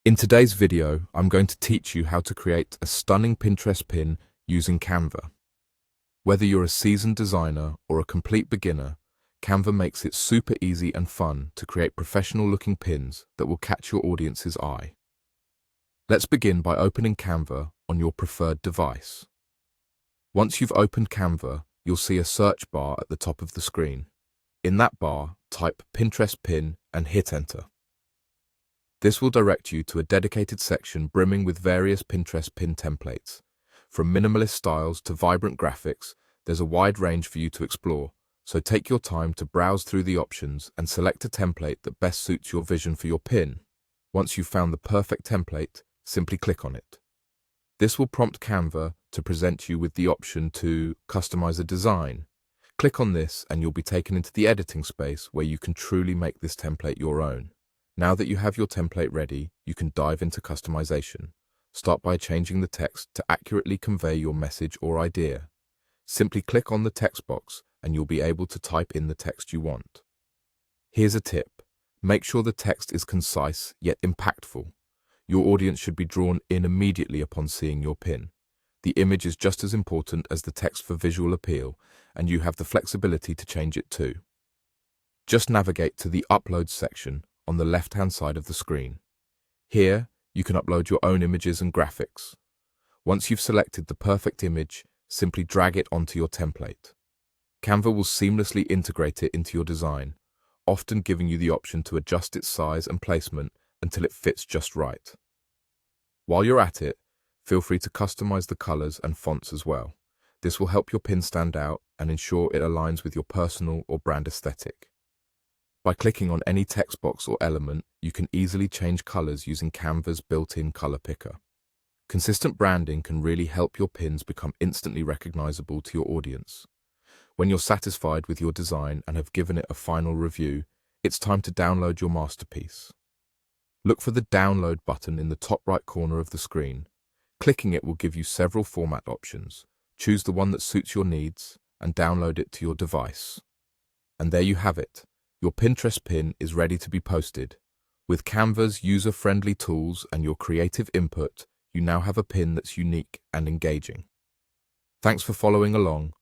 In today's video, I'm going to teach you how to create a stunning Pinterest pin using Canva. Whether you're a seasoned designer or a complete beginner, Canva makes it super easy and fun to create professional-looking pins that will catch your audience's eye. Let's begin by opening Canva on your preferred device. Once you've opened Canva, you'll see a search bar at the top of the screen. In that bar, type Pinterest pin and hit enter. This will direct you to a dedicated section brimming with various Pinterest pin templates. From minimalist styles to vibrant graphics, there's a wide range for you to explore, so take your time to browse through the options and select a template that best suits your vision for your pin. Once you've found the perfect template, simply click on it. This will prompt Canva to present you with the option to customize a design. Click on this and you'll be taken into the editing space where you can truly make this template your own. Now that you have your template ready, you can dive into customization. Start by changing the text to accurately convey your message or idea. Simply click on the text box and you'll be able to type in the text you want. Here's a tip. Make sure the text is concise yet impactful. Your audience should be drawn in immediately upon seeing your pin. The image is just as important as the text for visual appeal, and you have the flexibility to change it too. Just navigate to the Upload section on the left-hand side of the screen. Here, you can upload your own images and graphics. Once you've selected the perfect image, simply drag it onto your template. Canva will seamlessly integrate it into your design, often giving you the option to adjust its size and placement until it fits just right. While you're at it, feel free to customize the colors and fonts as well. This will help your pin stand out and ensure it aligns with your personal or brand aesthetic. By clicking on any text box or element, you can easily change colors using Canva's built-in color picker. Consistent branding can really help your pins become instantly recognizable to your audience. When you're satisfied with your design and have given it a final review, it's time to download your masterpiece. Look for the download button in the top right corner of the screen. Clicking it will give you several format options. Choose the one that suits your needs and download it to your device. And there you have it. Your Pinterest pin is ready to be posted. With Canva's user-friendly tools and your creative input, you now have a pin that's unique and engaging. Thanks for following along.